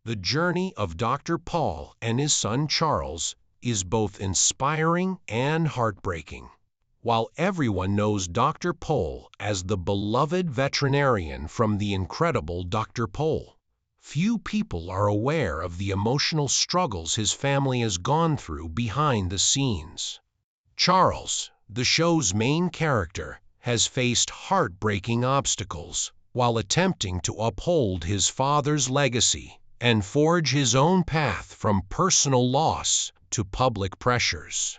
The journey of Dr. Pol and his son Charles is both inspiring and heartbreaking. While everyone knows Dr. Pol as the beloved veterinarian from the incredible Dr. Pol, few people are aware of the emotional struggles his family has gone through behind the scenes. Charles, the show's main character, has faced heartbreaking obstacles while attempting to uphold his father's legacy and forge his own path from personal loss to public pressures.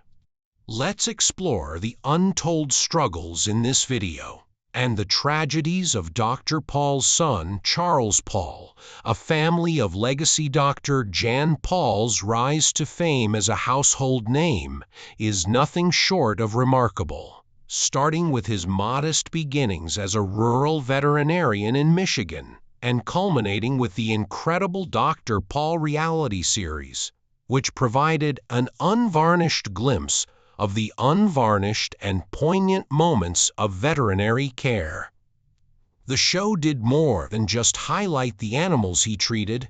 Let's explore the untold struggles in this video and the tragedies of Dr. Pol's son, Charles Pol, a family of legacy doctor. Jan Pol's rise to fame as a household name is nothing short of remarkable, starting with his modest beginnings as a rural veterinarian in Michigan and culminating with the incredible Dr. Pol reality series, which provided an unvarnished glimpse of the unvarnished and poignant moments of veterinary care. The show did more than just highlight the animals he treated.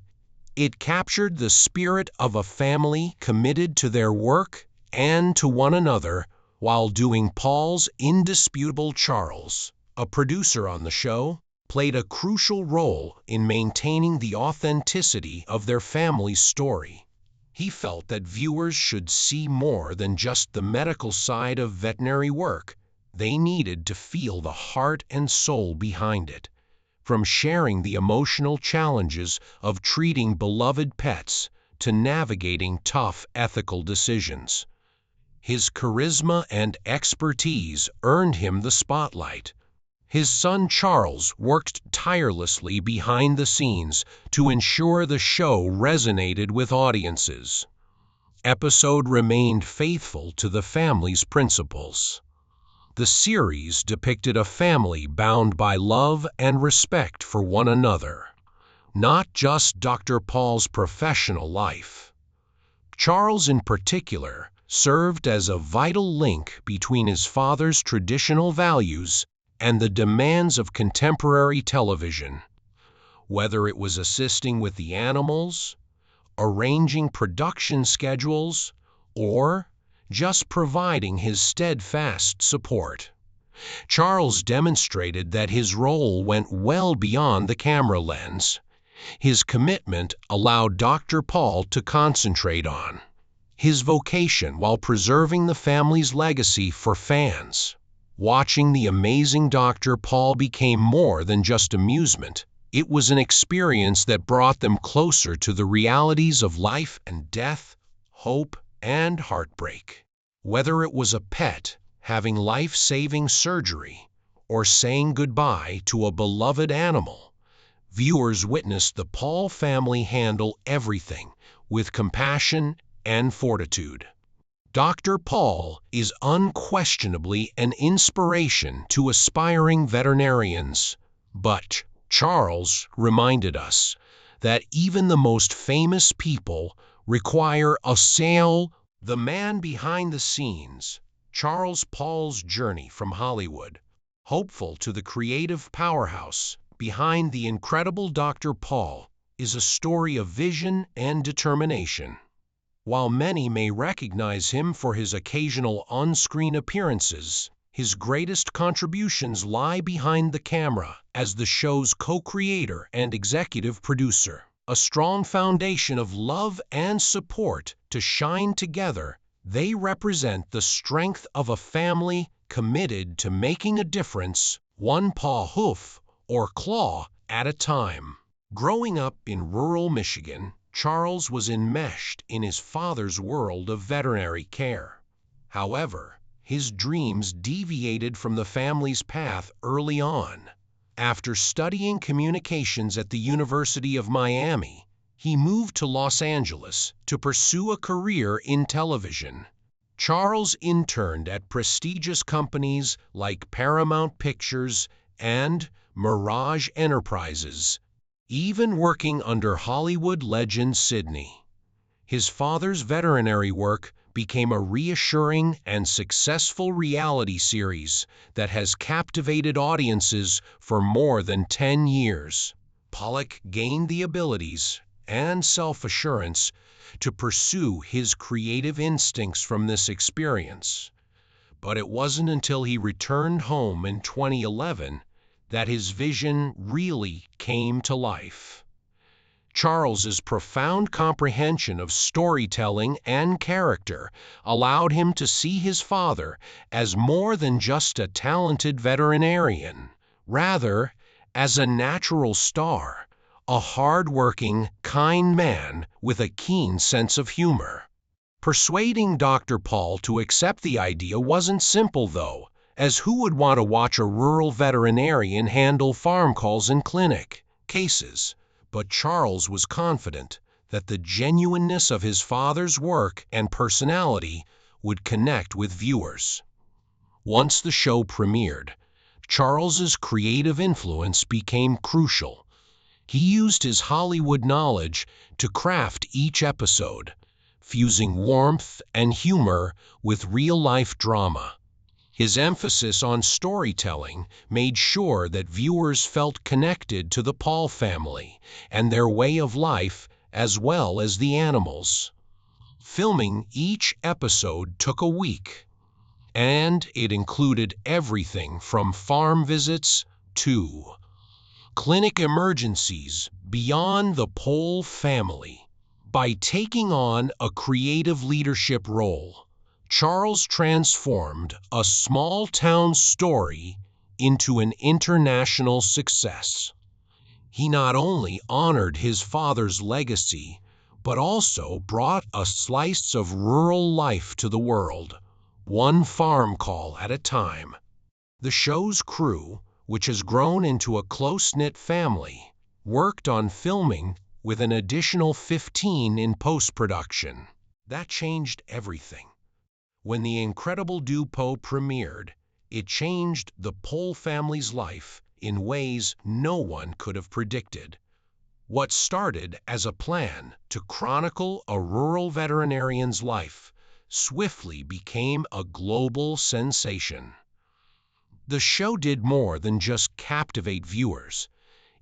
It captured the spirit of a family committed to their work and to one another while doing. Pol's indisputable Charles, a producer on the show, played a crucial role in maintaining the authenticity of their family's story. He felt that viewers should see more than just the medical side of veterinary work. They needed to feel the heart and soul behind it, from sharing the emotional challenges of treating beloved pets to navigating tough ethical decisions. His charisma and expertise earned him the spotlight. His son Charles worked tirelessly behind the scenes to ensure the show resonated with audiences. Episode remained faithful to the family's principles. The series depicted a family bound by love and respect for one another, not just Dr. Pol's professional life. Charles, in particular, served as a vital link between his father's traditional values and the demands of contemporary television. Whether it was assisting with the animals, arranging production schedules, or just providing his steadfast support, Charles demonstrated that his role went well beyond the camera lens. His commitment allowed Dr. Pol to concentrate on his vocation while preserving the family's legacy for fans. Watching the amazing Dr. Pol became more than just amusement. It was an experience that brought them closer to the realities of life and death, hope and heartbreak. Whether it was a pet having life-saving surgery or saying goodbye to a beloved animal, viewers witnessed the Pol family handle everything with compassion and fortitude. Dr. Pol is unquestionably an inspiration to aspiring veterinarians, but Charles reminded us that even the most famous people require a soul. The man behind the scenes, Charles Pol's journey from Hollywood, hopeful to the creative powerhouse behind the incredible Dr. Pol, is a story of vision and determination. While many may recognize him for his occasional on-screen appearances, his greatest contributions lie behind the camera as the show's co-creator and executive producer. A strong foundation of love and support to shine together, they represent the strength of a family committed to making a difference, one paw, hoof, or claw at a time. Growing up in rural Michigan, Charles was enmeshed in his father's world of veterinary care. However, his dreams deviated from the family's path early on. After studying communications at the University of Miami, he moved to Los Angeles to pursue a career in television. Charles interned at prestigious companies like Paramount Pictures and Mirage Enterprises, even working under Hollywood legend Sidney. His father's veterinary work became a reassuring and successful reality series that has captivated audiences for more than 10 years. Pollock gained the abilities and self-assurance to pursue his creative instincts from this experience. But it wasn't until he returned home in 2011 that his vision really came to life. Charles's profound comprehension of storytelling and character allowed him to see his father as more than just a talented veterinarian, rather as a natural star, a hardworking, kind man with a keen sense of humor. Persuading Dr. Pol to accept the idea wasn't simple, though, as who would want to watch a rural veterinarian handle farm calls and clinic cases? But Charles was confident that the genuineness of his father's work and personality would connect with viewers. Once the show premiered, Charles's creative influence became crucial. He used his Hollywood knowledge to craft each episode, fusing warmth and humor with real-life drama. His emphasis on storytelling made sure that viewers felt connected to the Pol family and their way of life as well as the animals. Filming each episode took a week, and it included everything from farm visits to clinic emergencies beyond the Pol family. By taking on a creative leadership role, Charles transformed a small-town story into an international success. He not only honored his father's legacy, but also brought a slice of rural life to the world, one farm call at a time. The show's crew, which has grown into a close-knit family, worked on filming with an additional 15 in post-production. That changed everything. When The Incredible Duo premiered, it changed the Pol family's life in ways no one could have predicted. What started as a plan to chronicle a rural veterinarian's life swiftly became a global sensation. The show did more than just captivate viewers.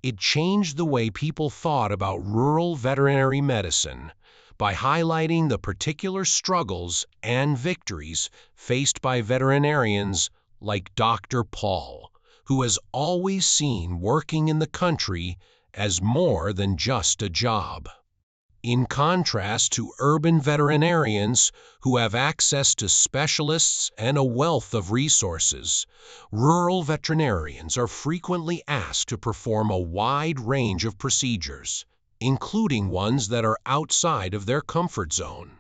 It changed the way people thought about rural veterinary medicine by highlighting the particular struggles and victories faced by veterinarians like Dr. Pol, who has always seen working in the country as more than just a job. In contrast to urban veterinarians who have access to specialists and a wealth of resources, rural veterinarians are frequently asked to perform a wide range of procedures, including ones that are outside of their comfort zone.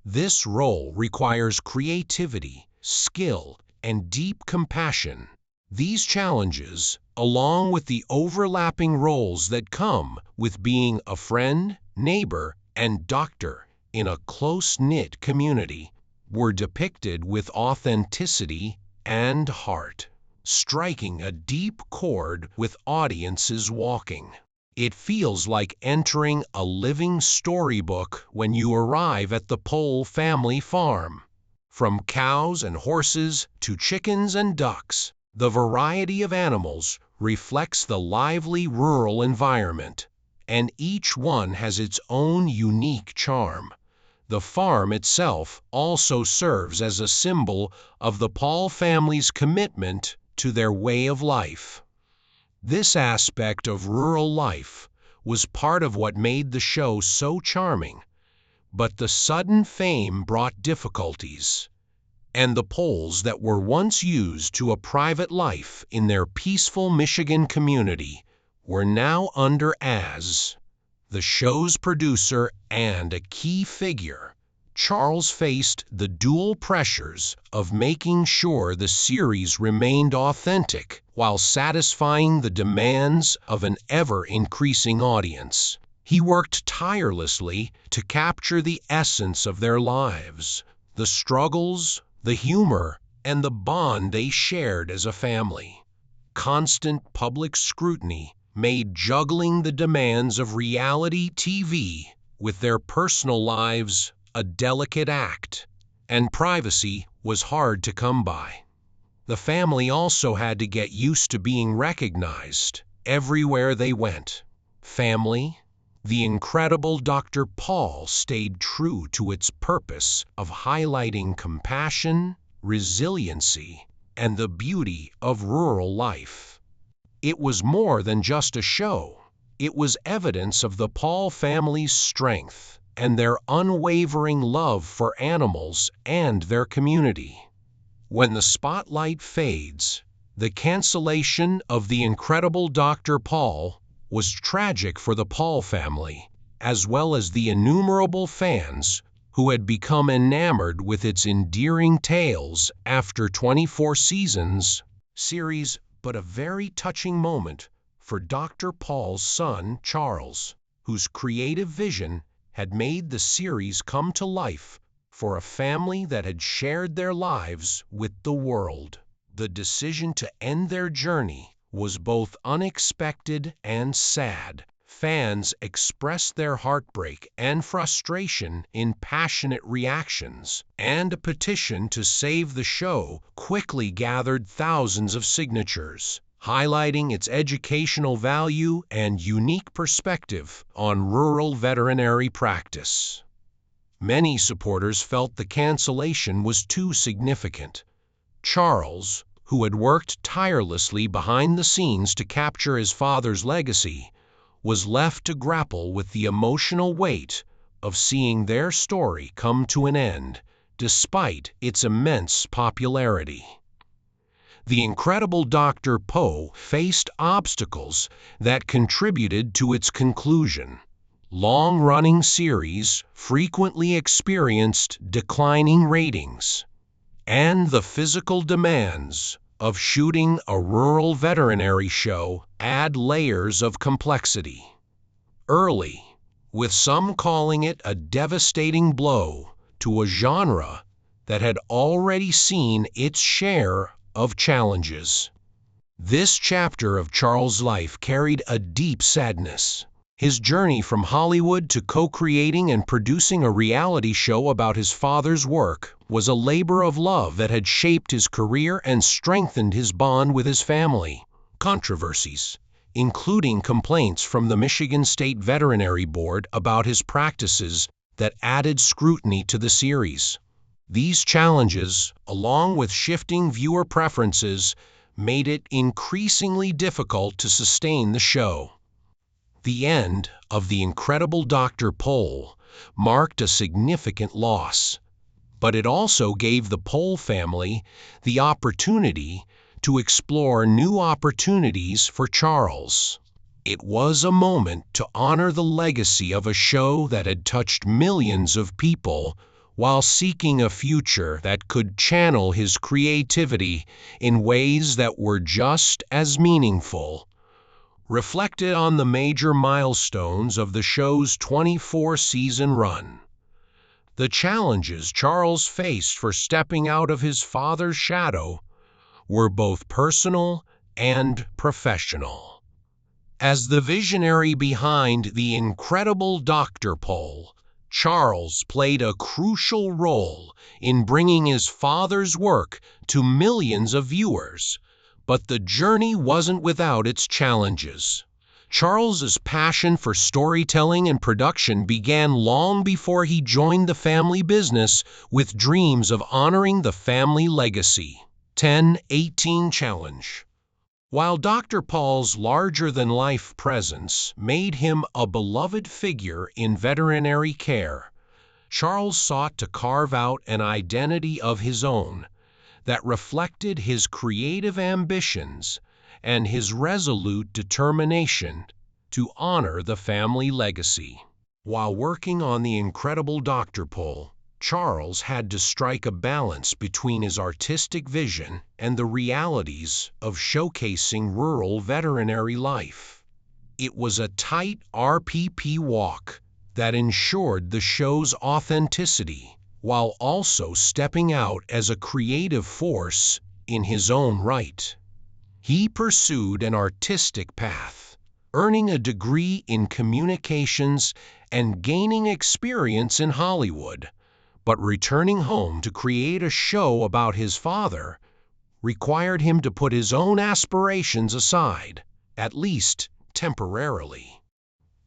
This role requires creativity, skill, and deep compassion. These challenges, along with the overlapping roles that come with being a friend, neighbor, and doctor in a close-knit community, were depicted with authenticity and heart, striking a deep chord with audiences walking. It feels like entering a living storybook when you arrive at the Pol family farm. From cows and horses to chickens and ducks, the variety of animals reflects the lively rural environment, and each one has its own unique charm. The farm itself also serves as a symbol of the Pol family's commitment to their way of life. This aspect of rural life was part of what made the show so charming, but the sudden fame brought difficulties, and the Pols that were once used to a private life in their peaceful Michigan community were now under as the show's producer and a key figure. Charles faced the dual pressures of making sure the series remained authentic while satisfying the demands of an ever-increasing audience. He worked tirelessly to capture the essence of their lives, the struggles, the humor, and the bond they shared as a family. Constant public scrutiny made juggling the demands of reality TV with their personal lives a delicate act, and privacy was hard to come by. The family also had to get used to being recognized everywhere they went. Family, The incredible Dr. Pol stayed true to its purpose of highlighting compassion, resiliency, and the beauty of rural life. It was more than just a show. It was evidence of the Pol family's strength and their unwavering love for animals and their community. When the spotlight fades, the cancellation of The Incredible Dr. Pol was tragic for the Pol family, as well as the innumerable fans who had become enamored with its endearing tales after 24 series, but a very touching moment for Dr. Pol's son, Charles, whose creative vision had made the series come to life for a family that had shared their lives with the world. The decision to end their journey was both unexpected and sad. Fans expressed their heartbreak and frustration in passionate reactions, and a petition to save the show quickly gathered thousands of signatures, highlighting its educational value and unique perspective on rural veterinary practice. Many supporters felt the cancellation was too significant. Charles, who had worked tirelessly behind the scenes to capture his father's legacy, was left to grapple with the emotional weight of seeing their story come to an end, despite its immense popularity. The Incredible Dr. Pol faced obstacles that contributed to its conclusion. Long-running series frequently experienced declining ratings, and the physical demands of shooting a rural veterinary show add layers of complexity. Early, with some calling it a devastating blow to a genre that had already seen its share of challenges. This chapter of Charles' life carried a deep sadness. His journey from Hollywood to co-creating and producing a reality show about his father's work was a labor of love that had shaped his career and strengthened his bond with his family. Controversies, including complaints from the Michigan State Veterinary Board about his practices, that added scrutiny to the series. These challenges, along with shifting viewer preferences, made it increasingly difficult to sustain the show. The end of The Incredible Dr. Pol marked a significant loss, but it also gave the Pol family the opportunity to explore new opportunities for Charles. It was a moment to honor the legacy of a show that had touched millions of people while seeking a future that could channel his creativity in ways that were just as meaningful. Reflected on the major milestones of the show's 24-season run. The challenges Charles faced for stepping out of his father's shadow were both personal and professional. As the visionary behind The Incredible Dr. Pol, Charles played a crucial role in bringing his father's work to millions of viewers. But the journey wasn't without its challenges. Charles's passion for storytelling and production began long before he joined the family business, with dreams of honoring the family legacy. 10-18 Challenge. While Dr. Pol's larger-than-life presence made him a beloved figure in veterinary care, Charles sought to carve out an identity of his own that reflected his creative ambitions and his resolute determination to honor the family legacy. While working on The Incredible Dr. Pol, Charles had to strike a balance between his artistic vision and the realities of showcasing rural veterinary life. It was a tight RPP walk that ensured the show's authenticity, while also stepping out as a creative force in his own right. He pursued an artistic path, earning a degree in communications and gaining experience in Hollywood, but returning home to create a show about his father required him to put his own aspirations aside, at least temporarily.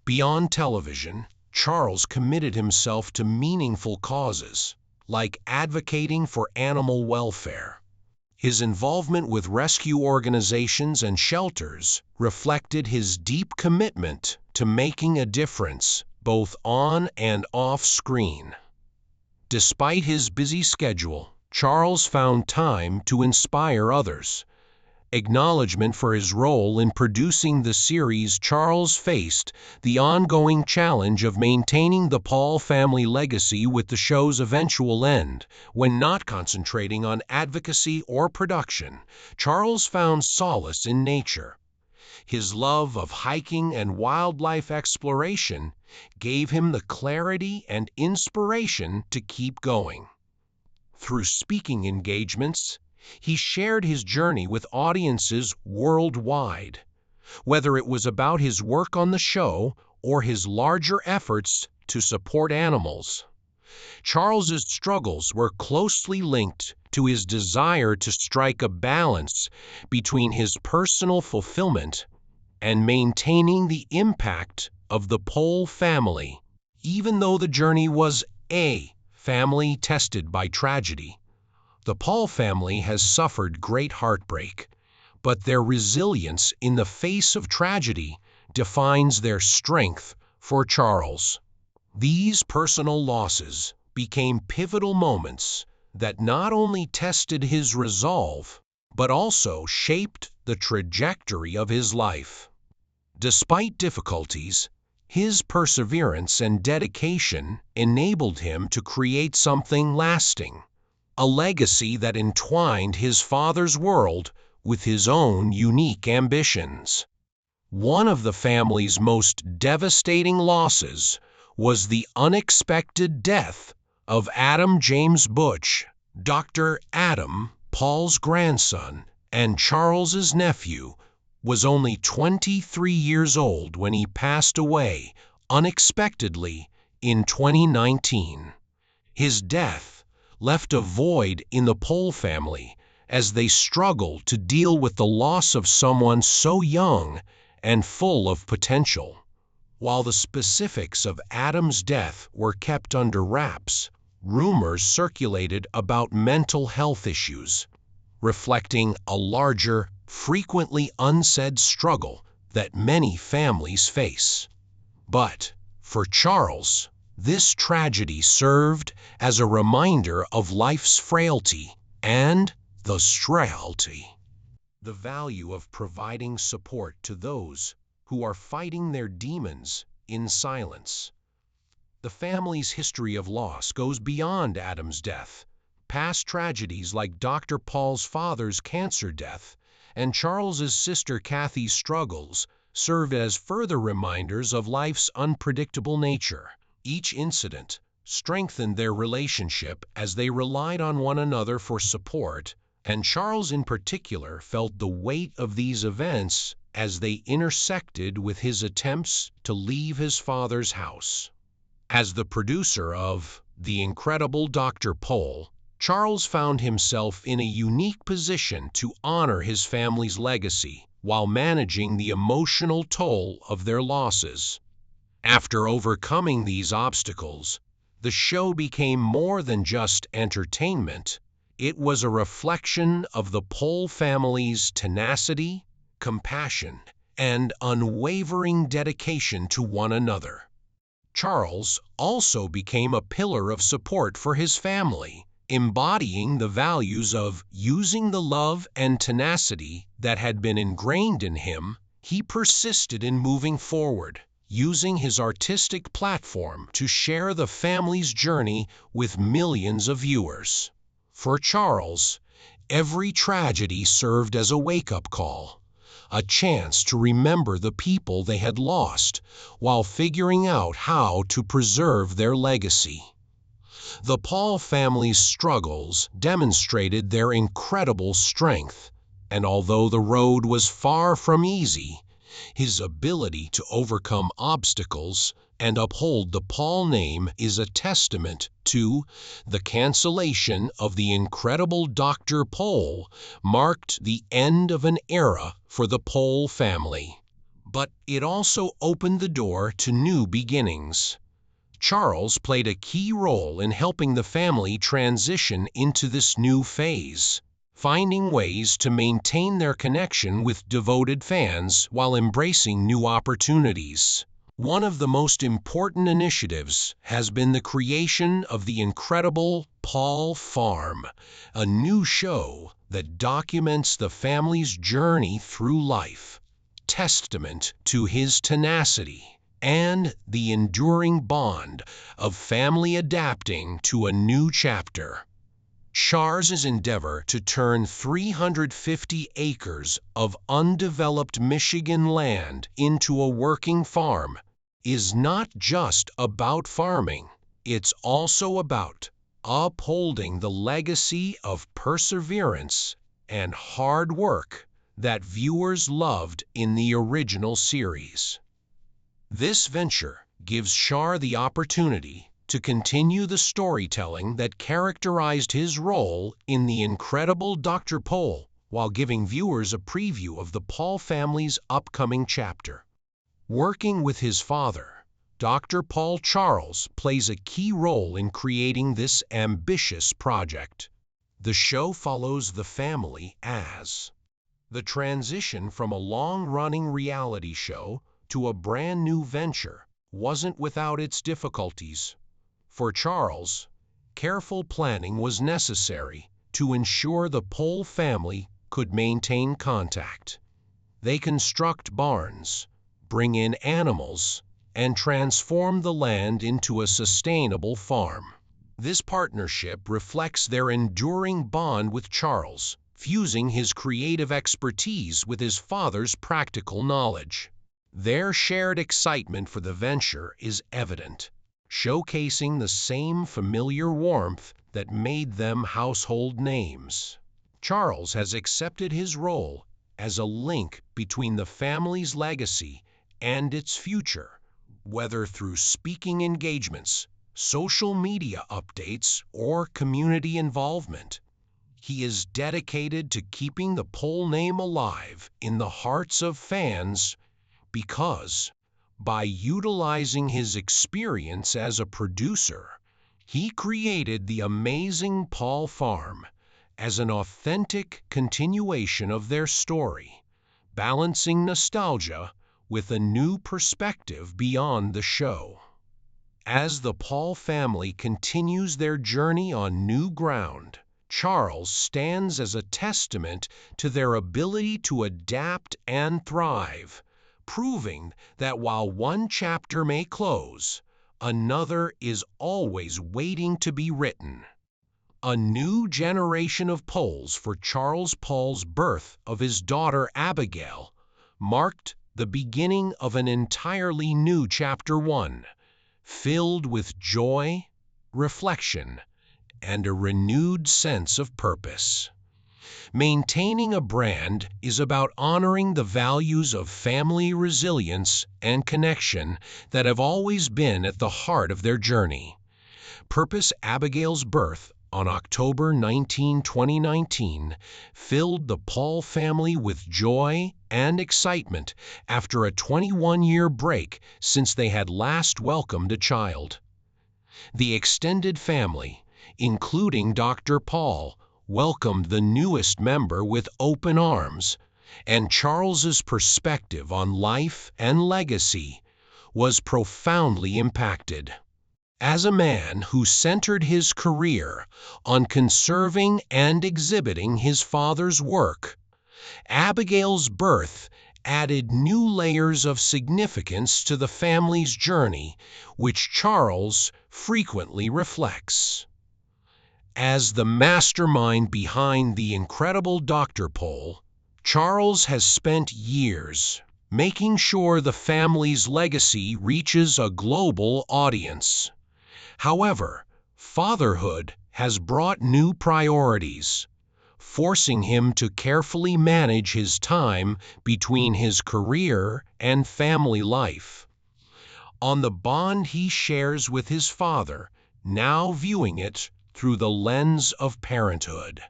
Beyond television, Charles committed himself to meaningful causes, like advocating for animal welfare. His involvement with rescue organizations and shelters reflected his deep commitment to making a difference, both on and off screen. Despite his busy schedule, Charles found time to inspire others. Acknowledgement for his role in producing the series, Charles faced the ongoing challenge of maintaining the Pol family legacy with the show's eventual end. When not concentrating on advocacy or production, Charles found solace in nature. His love of hiking and wildlife exploration gave him the clarity and inspiration to keep going. Through speaking engagements, he shared his journey with audiences worldwide. Whether it was about his work on the show or his larger efforts to support animals, Charles's struggles were closely linked to his desire to strike a balance between his personal fulfillment and maintaining the impact of the Pol family. Even though the journey was a family tested by tragedy, the Pol family has suffered great heartbreak, but their resilience in the face of tragedy defines their strength. For Charles, these personal losses became pivotal moments that not only tested his resolve, but also shaped the trajectory of his life. Despite difficulties, his perseverance and dedication enabled him to create something lasting, a legacy that entwined his father's world with his own unique ambitions. One of the family's most devastating losses was the unexpected death of Adam James Butch, Dr. Adam, Pol's grandson and Charles's nephew, was only 23 years old when he passed away unexpectedly in 2019. His death left a void in the Pol family as they struggled to deal with the loss of someone so young and full of potential. While the specifics of Adam's death were kept under wraps, rumors circulated about mental health issues, reflecting a larger, frequently unsaid struggle that many families face. But for Charles, this tragedy served as a reminder of life's frailty and the value of providing support to those who are fighting their demons in silence. The family's history of loss goes beyond Adam's death. Past tragedies like Dr. Pol's father's cancer death and Charles's sister Kathy's struggles serve as further reminders of life's unpredictable nature. Each incident strengthened their relationship as they relied on one another for support, and Charles in particular felt the weight of these events as they intersected with his attempts to leave his father's house. As the producer of The Incredible Dr. Pol, Charles found himself in a unique position to honor his family's legacy while managing the emotional toll of their losses. After overcoming these obstacles, the show became more than just entertainment. It was a reflection of the Pol family's tenacity, compassion, and unwavering dedication to one another. Charles also became a pillar of support for his family, embodying the values of using the love and tenacity that had been ingrained in him. He persisted in moving forward, using his artistic platform to share the family's journey with millions of viewers. For Charles, every tragedy served as a wake-up call, a chance to remember the people they had lost while figuring out how to preserve their legacy. The Pol family's struggles demonstrated their incredible strength, and although the road was far from easy, his ability to overcome obstacles and uphold the Pol name is a testament to the cancellation of The Incredible Dr. Pol marked the end of an era for the Pol family. but it also opened the door to new beginnings. Charles played a key role in helping the family transition into this new phase, finding ways to maintain their connection with devoted fans while embracing new opportunities. One of the most important initiatives has been the creation of the incredible Pol Farm, a new show that documents the family's journey through life, testament to his tenacity and the enduring bond of family adapting to a new chapter. Charles's endeavor to turn 350 acres of undeveloped Michigan land into a working farm is not just about farming, it's also about upholding the legacy of perseverance and hard work that viewers loved in the original series. This venture gives Char the opportunity to continue the storytelling that characterized his role in The Incredible Dr. Pol, while giving viewers a preview of the Pol family's upcoming chapter. Working with his father, Dr. Pol, Charles plays a key role in creating this ambitious project. The show follows the family as the transition from a long-running reality show to a brand new venture wasn't without its difficulties. For Charles, careful planning was necessary to ensure the Pol family could maintain contact. They construct barns, bring in animals, and transform the land into a sustainable farm. This partnership reflects their enduring bond with Charles, fusing his creative expertise with his father's practical knowledge. Their shared excitement for the venture is evident, showcasing the same familiar warmth that made them household names. Charles has accepted his role as a link between the family's legacy and its future, whether through speaking engagements, social media updates, or community involvement. He is dedicated to keeping the Pol name alive in the hearts of fans because, by utilizing his experience as a producer, he created the amazing Pol Farm as an authentic continuation of their story, balancing nostalgia with a new perspective beyond the show. As the Pol family continues their journey on new ground, Charles stands as a testament to their ability to adapt and thrive, proving that while one chapter may close, another is always waiting to be written. A new generation of Pols for Charles Pol's birth of his daughter Abigail marked the beginning of an entirely new chapter 1, filled with joy, reflection, and a renewed sense of purpose. Maintaining a brand is about honoring the values of family resilience and connection that have always been at the heart of their journey. Purpose Abigail's birth on October 19, 2019, filled the Pol family with joy and excitement after a 21-year break since they had last welcomed a child. The extended family, including Dr. Pol, welcomed the newest member with open arms, and Charles's perspective on life and legacy was profoundly impacted. As a man who centered his career on conserving and exhibiting his father's work, Abigail's birth added new layers of significance to the family's journey, which Charles frequently reflects. As the mastermind behind The Incredible Dr. Pol, Charles has spent years making sure the family's legacy reaches a global audience. However, fatherhood has brought new priorities, forcing him to carefully manage his time between his career and family life. On the bond he shares with his father, now viewing it through the lens of parenthood.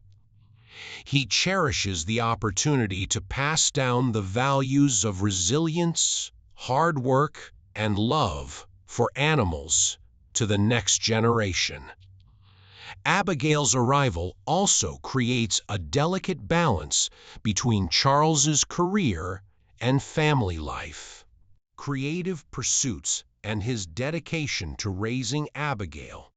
He cherishes the opportunity to pass down the values of resilience, hard work, and love for animals to the next generation. Abigail's arrival also creates a delicate balance between Charles's career and family life. Creative pursuits and his dedication to raising Abigail.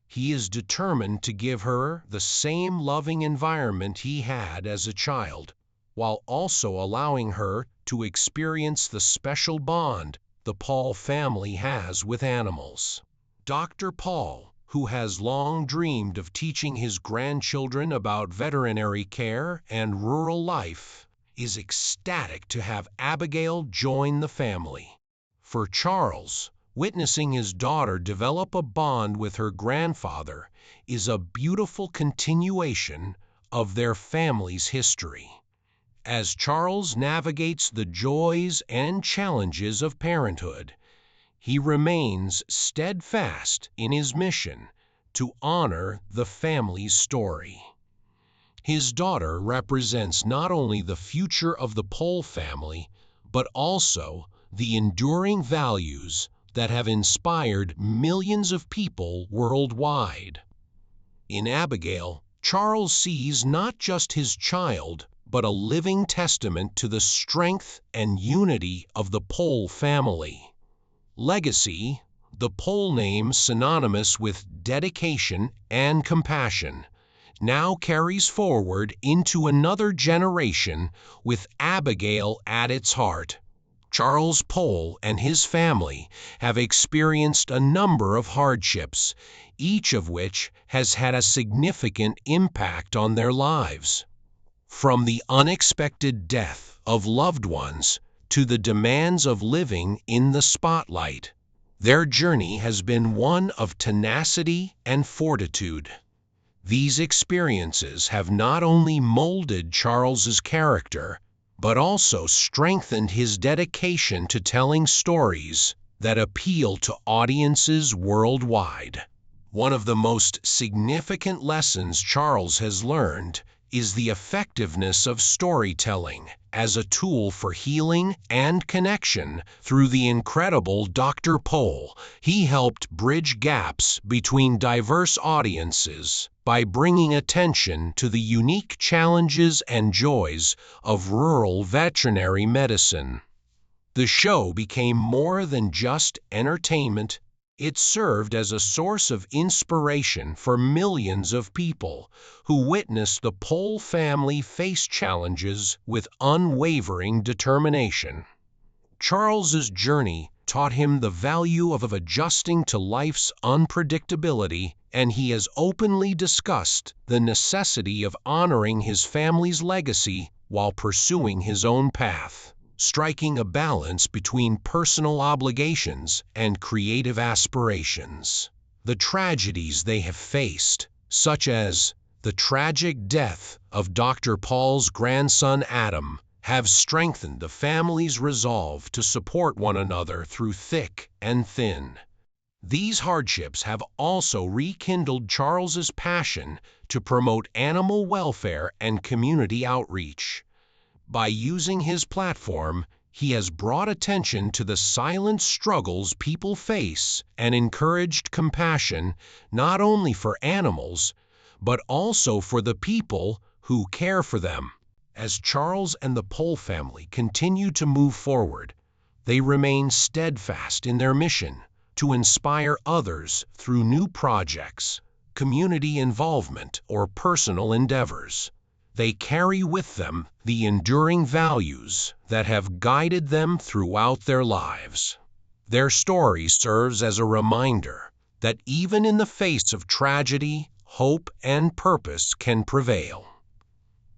He is determined to give her the same loving environment he had as a child, while also allowing her to experience the special bond the Pol family has with animals. Dr. Pol, who has long dreamed of teaching his grandchildren about veterinary care and rural life, is ecstatic to have Abigail join the family. For Charles, witnessing his daughter develop a bond with her grandfather is a beautiful continuation of their family's history. As Charles navigates the joys and challenges of parenthood, he remains steadfast in his mission to honor the family's story. His daughter represents not only the future of the Pol family, but also the enduring values that have inspired millions of people worldwide. In Abigail, Charles sees not just his child, but a living testament to the strength and unity of the Pol family. Legacy, the Pol name synonymous with dedication and compassion, now carries forward into another generation with Abigail at its heart. Charles Pol and his family have experienced a number of hardships, each of which has had a significant impact on their lives. From the unexpected death of loved ones to the demands of living in the spotlight, their journey has been one of tenacity and fortitude. These experiences have not only molded Charles's character, but also strengthened his dedication to telling stories that appeal to audiences worldwide. One of the most significant lessons Charles has learned is the effectiveness of storytelling as a tool for healing and connection. Through the incredible Dr. Pol, he helped bridge gaps between diverse audiences by bringing attention to the unique challenges and joys of rural veterinary medicine. The show became more than just entertainment. It served as a source of inspiration for millions of people who witnessed the Pol family face challenges with unwavering determination. Charles's journey taught him the value of adjusting to life's unpredictability, and he has openly discussed the necessity of honoring his family's legacy while pursuing his own path, striking a balance between personal obligations and creative aspirations. The tragedies they have faced, such as the tragic death of Dr. Pol's grandson Adam, have strengthened the family's resolve to support one another through thick and thin. These hardships have also rekindled Charles's passion to promote animal welfare and community outreach. By using his platform, he has brought attention to the silent struggles people face and encouraged compassion not only for animals, but also for the people who care for them. As Charles and the Pol family continue to move forward, they remain steadfast in their mission to inspire others through new projects, community involvement, or personal endeavors. They carry with them the enduring values that have guided them throughout their lives. Their story serves as a reminder that even in the face of tragedy, hope and purpose can prevail.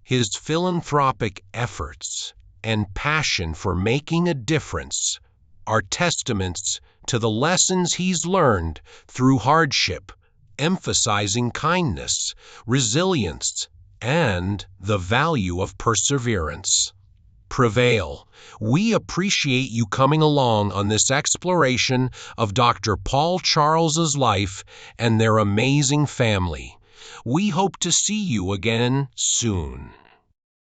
His philanthropic efforts and passion for making a difference are testaments to the lessons he's learned through hardship, emphasizing kindness, resilience, and the value of perseverance. Prevail. We appreciate you coming along on this exploration of Dr. Pol Charles's life and their amazing family. We hope to see you again soon.